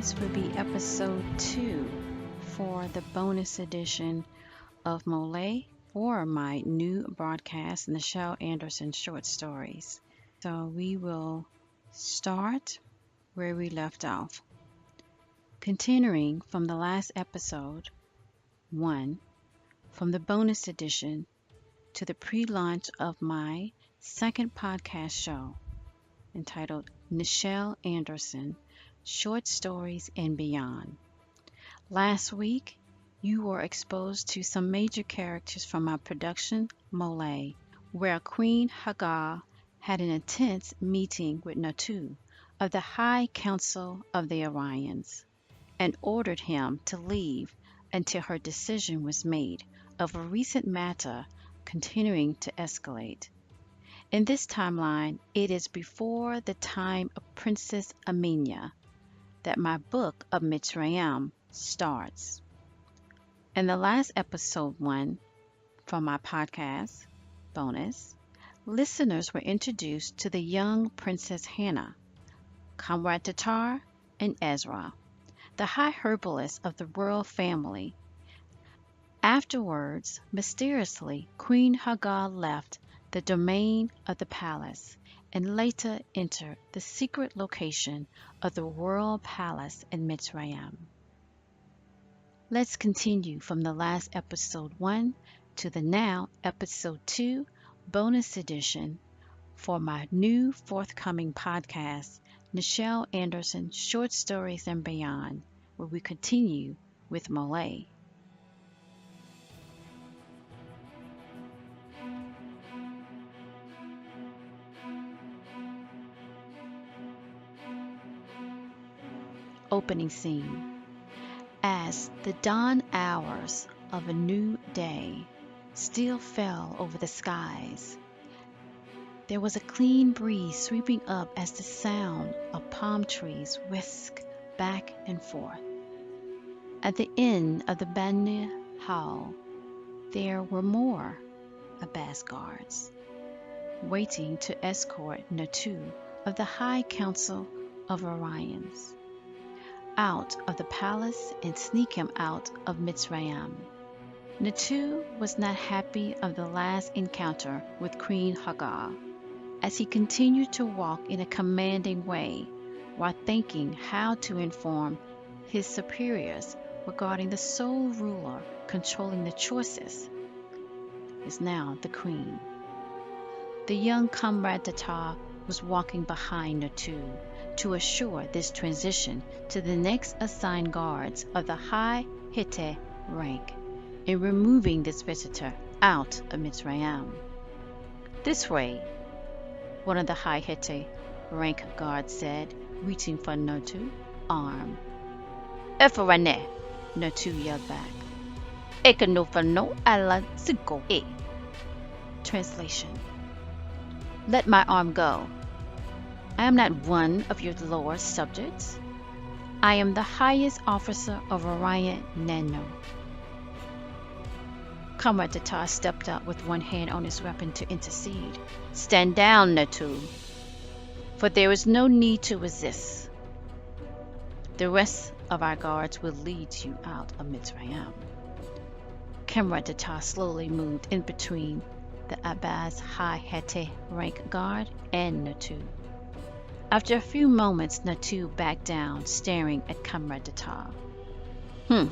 this will be episode 2 for the bonus edition of MOLIAE for my new broadcast, Nichel Anderson short stories. So we will start where we left off. Continuing from the last episode 1, from the bonus edition to the pre-launch of my second podcast show entitled Nichel Anderson Short Stories and Beyond. Last week, you were exposed to some major characters from my production, MOLIAE, where Queen Hagar had an intense meeting with Nontu of the High Council of the Orions and ordered him to leave until her decision was made of a recent matter continuing to escalate. In this timeline, it is before the time of Princess Aamina that my book of Mitsrayim starts. In the last episode 1 from my podcast, bonus, listeners were introduced to the young Princess Hannah, Comrade Jetur and Ezri, the high herbalist of the royal family. Afterwards, mysteriously, Queen Hagar left the domain of the palace and later entered the secret location of the royal palace in Mitsrayim. Let's continue from the last episode 1 to the now episode 2 bonus edition for my new forthcoming podcast, Nichel Anderson Short Stories and Beyond, where we continue with MOLIAE. Opening scene. As the dawn hours of a new day still fell over the skies, there was a clean breeze sweeping up as the sound of palm trees whisked back and forth. At the end of the Unyi Hall, there were more Abbas guards waiting to escort Nontu of the High Council of Orions out of the palace and sneak him out of Mitsrayim. Nontu was not happy of the last encounter with Queen Hagar, as he continued to walk in a commanding way while thinking how to inform his superiors regarding the sole ruler controlling the choices is now the queen. The young Comrade Jetur was walking behind Nontu to assure this transition to the next assigned guards of the high Hittite rank in removing this visitor out of Mitsrayim. This way, one of the high Hittite rank guards said, reaching for Nontu's arm. Efarane, Nontu yelled back. Ekanofano ala siko e. Translation: Let my arm go. I am not one of your lower subjects. I am the highest officer of Orion Nano. Comrade Jetur stepped up with one hand on his weapon to intercede. Stand down, Nontu, for there is no need to resist. The rest of our guards will lead you out of Mitsrayim. Comrade Jetur slowly moved in between the Abbas High Hittite rank guard and Nontu. After a few moments, Nontu backed down, staring at Comrade Jetur.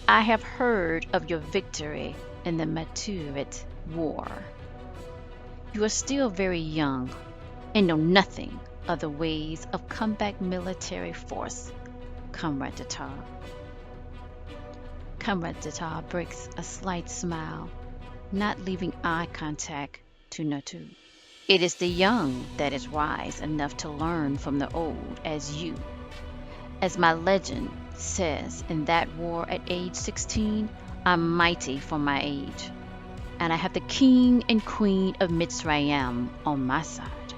I have heard of your victory in the Mitsrayim War. You are still very young and know nothing of the ways of combat military force, Comrade Jetur. Comrade Jetur breaks a slight smile, not leaving eye contact to Nontu. It is the young that is wise enough to learn from the old as you. As my legend says, in that war at age 16, I'm mighty for my age, and I have the king and queen of Mitsrayim on my side.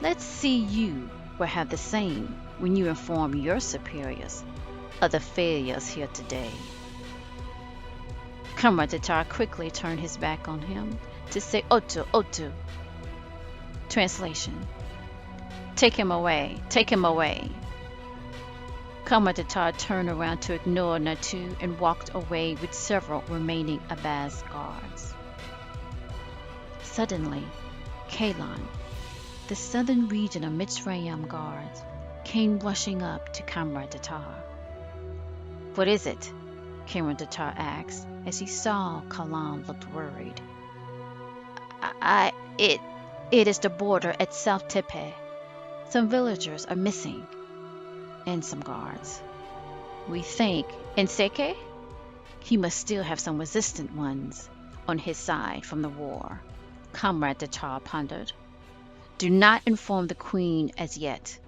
Let's see you will have the same when you inform your superiors of the failures here today. Comrade Jetur quickly turned his back on him to say Otu, Otu. Translation: Take him away, take him away. Comrade Jetur turned around to ignore Nontu and walked away with several remaining Abbas guards. Suddenly, Mahlon, the southern region of Mitsrayim guards, came rushing up to Comrade Jetur. "What is it?" Comrade Jetur asked as he saw Mahlon looked worried. It is the border at South Tepe. Some villagers are missing, and some guards. We think Nseke? He must still have some resistant ones on his side from the war," Comrade Jetur pondered. "Do not inform the Queen as yet.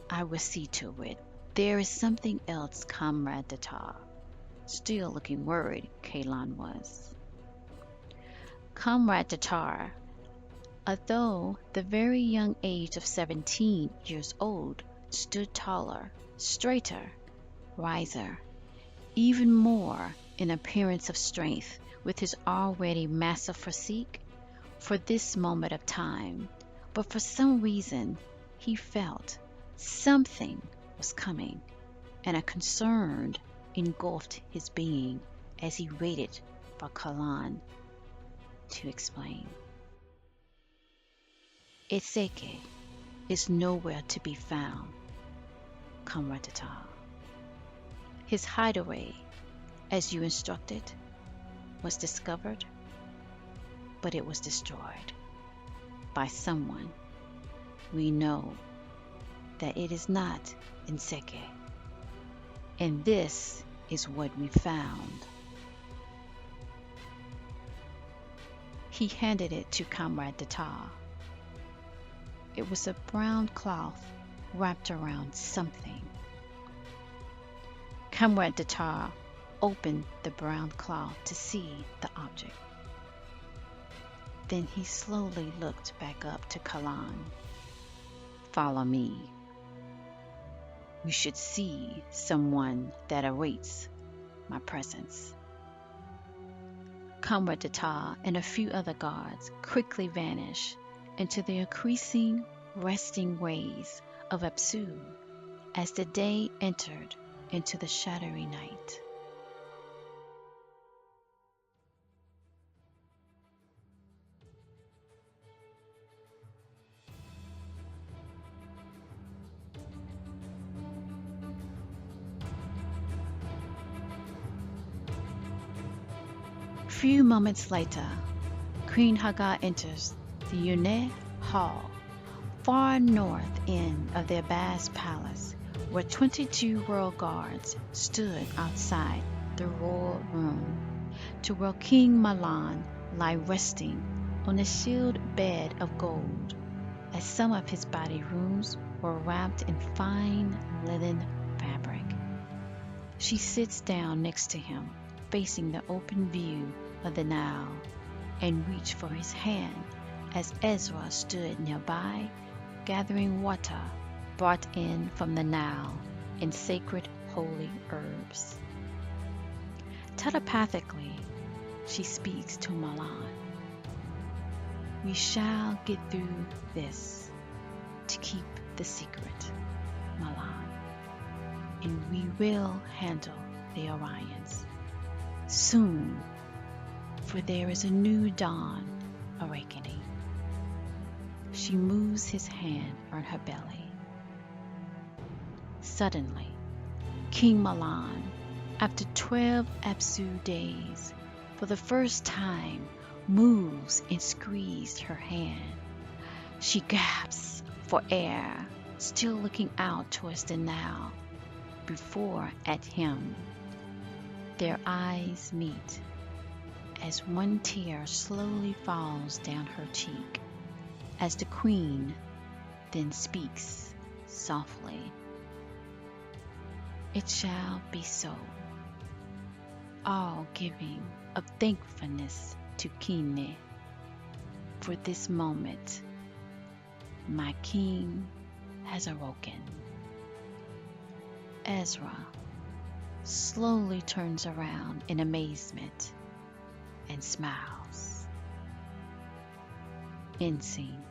I will see to it. There is something else, Comrade Jetur." Still looking worried, Mahlon was. Comrade Jetur, although the very young age of 17 years old, stood taller, straighter, wiser, even more in appearance of strength, with his already massive physique for this moment of time. But for some reason, he felt something was coming, and a concern engulfed his being as he waited for Mahlon to explain. "Nseke is nowhere to be found, Comrade Jetur. His hideaway, as you instructed, was discovered, but it was destroyed by someone. We know that it is not Nseke, and this is what we found." He handed it to Comrade Jetur. It was a brown cloth wrapped around something. Comrade Jetur opened the brown cloth to see the object. Then he slowly looked back up to Mahlon. "Follow me. We should see someone that awaits my presence." Comrade Jetur and a few other guards quickly vanished into the increasing resting ways of Apsu as the day entered into the shadowy night. Few moments later, Queen Hagar enters the Unyi Hall, far north end of the Abbas palace, where 22 royal guards stood outside the royal room, to where King Mahlon lay resting on a shield bed of gold, as some of his body rooms were wrapped in fine linen fabric. She sits down next to him, facing the open view of the Nile, and reached for his hand as Ezri stood nearby, gathering water brought in from the Nile and sacred holy herbs. Telepathically, she speaks to Mahlon. "We shall get through this to keep the secret, Mahlon, and we will handle the Orions soon, for there is a new dawn awakening." She moves his hand on her belly. Suddenly, King Mahlon, after 12 Apsu days, for the first time, moves and squeezes her hand. She gasps for air, still looking out towards the Nile, before at him. Their eyes meet, as one tear slowly falls down her cheek, as the Queen then speaks softly. "It shall be so." All giving of thankfulness to Kine for this moment. My king has awoken. Ezri slowly turns around in amazement and smiles. End scene.